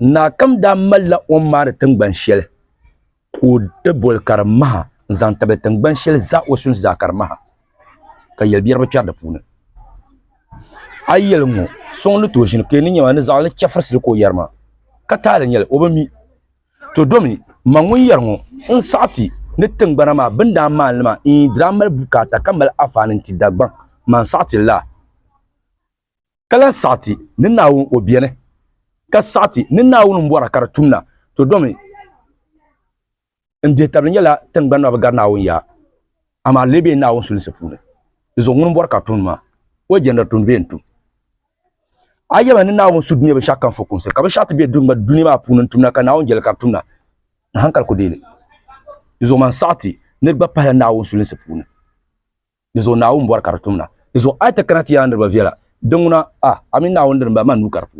na kam da malla on mare tangban shel o de bol karma zan tabe tangban shel za o sun za karma ka yel biar ba char da puna ayel ngo son lu to jin ke ni nyawa ne za le chafrsil ko yarma ka tale nyel o ba mi to domi mangun yar ngo in sati ne tangbana ma benda malma in dramal bukata kamal afanin ti dagban man sati la kala sati ni nawo obiene ka sati ni nawo mbora karatumna to domi inde tabnya la tangbana ba gar nawo ya ama lebe nawo sul sepune izo ngun mbora katunma o jenda tun bentu ayaba ni nawo sudne ba shakkan fokun se ka ba shati be dungba dunima punun tumna ka nawo jel katumna hankal ko dele izo man sati ne gba pala nawo sul sepune izo nawo mbora karatumna izo ayta kanati ya ndar viela dunguna amin nawo ndar ba man nu karpu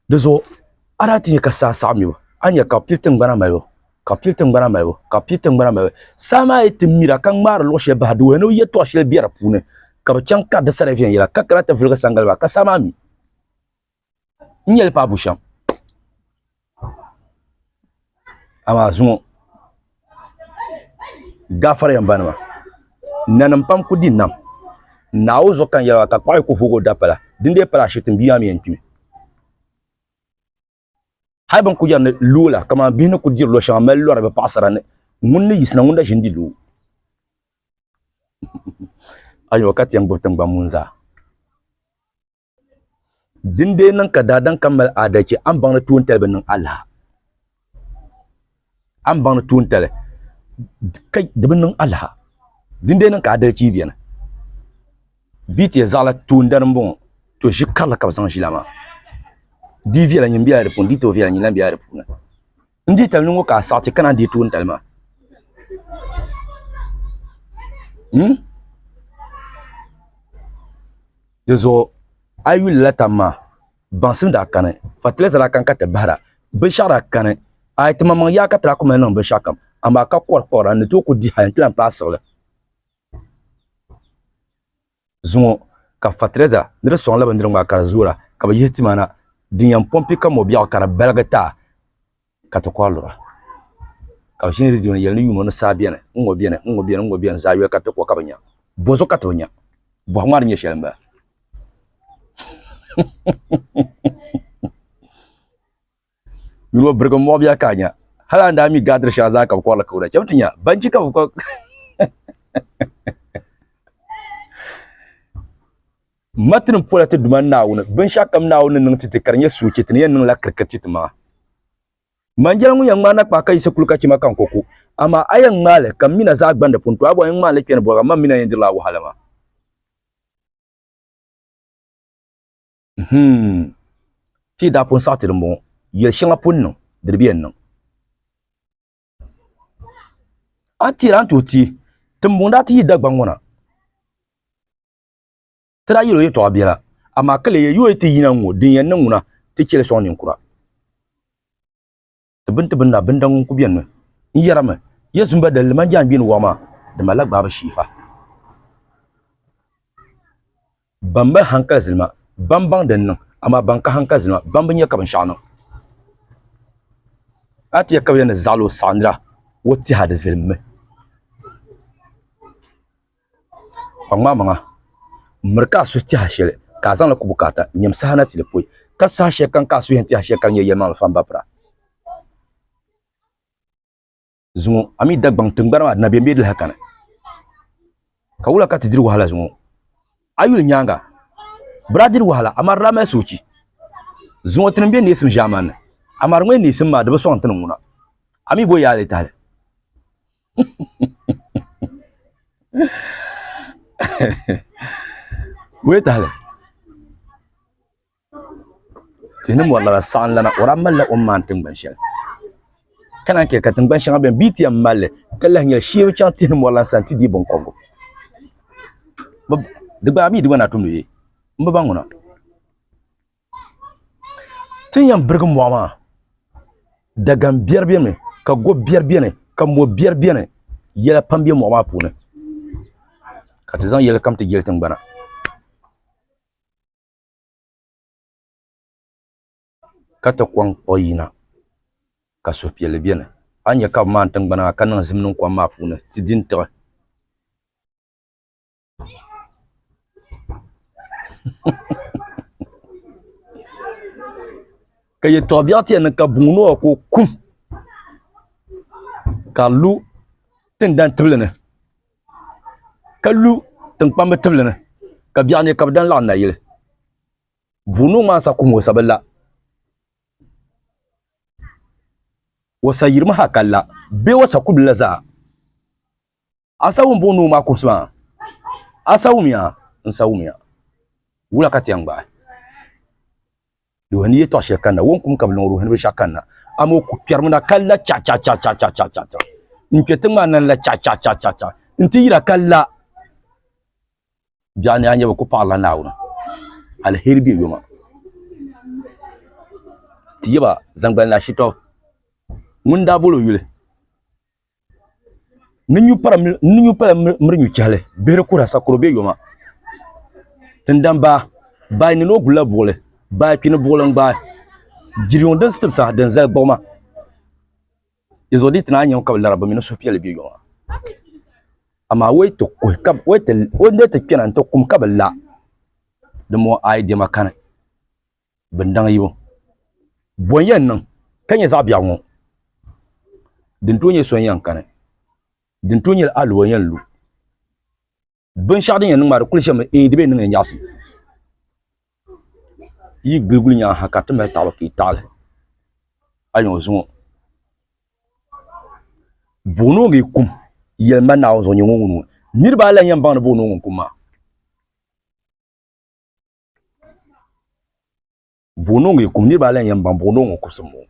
dezo arati ka sami ba anya ka piltin bana mayo ka piltin bana mayo ka piltin bana mayo sama itimira kan mar lo she ba do no yeto she biara pune ka chan ka da sare vien yela ka karata vulga sangal ba ka sama mi nyel pa busham ama zumo gafara yan banama nanam pam ku dinam nawo zo kan yela ka kwa ku fugo dapala dinde pala shitin biya mi yanki hayban ku jarne lula kama binu ku jirlo shamal lo rabe pasarane munni yisna ngunda jindi lu ayo wakati yang botan ba munza dinde nan ka dadan kamal adaki an bangna tuun talbe nan Allah an bangna tuun tale kai dibin nan Allah dinde nan ka adaki biyan biti zala tuun dan bon to jikala ka san jilama di viela nyim biya repon di to viela nyim biya repon ndi tal ngo ka sati kana di tuun talma dezo ayu latama bansim da kane fatle zala kan ka te bahara bishara kane ay tama ya ka tra ko men non bishakam ama ka korpora ne to ko di han plan pasole zumo ka fatreza ne son la bandir ma ka zura ka ba yiti mana dinyam pompi ka mo biya ka belgata ka to kwalura ka shin radio ne yel ni yuno sabiene ngo biene za yo ka to ko ka banya bozo ka to nya bo ngwar nye shelamba yuno bergo mo biya kanya hala nda mi gadar sha za ka kwala kaura chamtinya banci ka ko matin pola te duman nawuna ben shakam nawuna nang titi karnya suci tin yan nang la kirkati tma manjal ngu yang mana pa kai sekul ka cima kan koko ama ayang male kam mina za gbanda punto abo yang male ken bo ma mina yendir la wahala ma ti da pon satir mo ye shinga punno dirbiyen no atiran tuti tumbunda ti da gbangona tra yiro yeto abira ama kale ye yo eti yina ngo din yan nguna ti kele so nin kura tibin na bindan ku biyan in yarama yesu ba dal man jan bin wama da malak baba shifa bamba hankal zilma bambang den nan ama banka hankal zilma bambin ya kaban shano ati ya kaban zalo sandra woti hada zilma pangma manga merka su ti hashele ka zan la ku bukata nyam sahana ti lepoi ka sa she kan ka su hen ti hashe kan ye yemal famba pra zumo ami dagbang tungbara na be mbedel hakana ka wula ka tidir wahala zumo ayul nyanga bradir wahala amar rama soki zumo tin be nesim jaman amar ngwe nesim ma de so antan nguna ami bo yale tale wetale tinin wala san lana uramal la umman tingban shel kana ke ka tingban shanga ben biti am malle kala nyel shiw chan tinin wala san ti di bon kongo de ba mi di wana tumbe mba ngona tin yam burgum wama daga biyar biyane ka go biyar biyane ka mo biyar biyane yela pambie mo ma pune ka tizan yela kam te geltin bana ka ta kwang o yina ka so piɛlli biɛni a nyɛ ka bi maan tingbana ka niŋ zim niŋ kom maa puuni ti din tiɣi ka yɛtɔɣa biɛɣu tiya ni ka buŋ noo ko kum ka lu tindan tibili ni ka lu tinkpambi tibili ni ka biɛɣu ni ka bi dan laɣam na yili buŋ noo maa sa kum o sabi la wasa yirimi ha ka la bee wasa ku la zaa asa wum buŋ noo maa kumsi maa asa wumya n sa wumya wula ka tiɛn gbaai ruhani yɛtɔɣa shɛli kanna wun kum ka bi niŋ ruhani bi shɛli kanna amoo ku kpɛrimi na ka la cha cha cha cha cha cha cha cha n kpɛ tiŋ maa nan la cha cha cha cha cha n ti yira ka la biɛɣu ni a nyɛ bi ku paɣarila Naawuni alheri bɛ yoma ti yɛba zangbali na shitɔɣu ŋun daa bolo yuli ni nyu pala miri nyu chɛhali bihi kura sakuro bɛ yoma tindan baa ni no gulla buɣuli baa kpini buɣuli n gbaai jiriŋ din sitibsa din zali gbuɣuma izo di tina nyɛ ka bi lara bi mini suhupiɛlli bɛ yoma amaa wo ti kpɛna n ti kum ka bi la di mo a yi diɛma kani bin daŋ yibu bɔn yɛn niŋ ka nyɛ zaɣ biɛɣu ŋɔ din to nyɛ son yɛn kani din to nyɛ aluwa yɛn lu binshaɣu din yɛn niŋ maa di kuli ʒɛmi di bee niŋ yɛn nyaɣasim yi giliguli nyaan ha ka ti mali taɣali ka i taɣali a nyɛ zuŋɔ buɣunoo ŋa i kum yɛlima Naawuni zuɣu nyɛ ŋun ŋuni niraba ala yɛn baŋ ni buɣunoo ŋun kum maa buɣunoo ŋa i kum niraba ala yɛn baŋ buɣunoo ŋun kumsim ŋɔ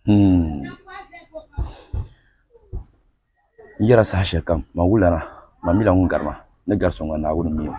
n yɛra saha shɛli kam ma wulana ma mila ŋun garima ni gari soŋ ŋa Naawuni miyo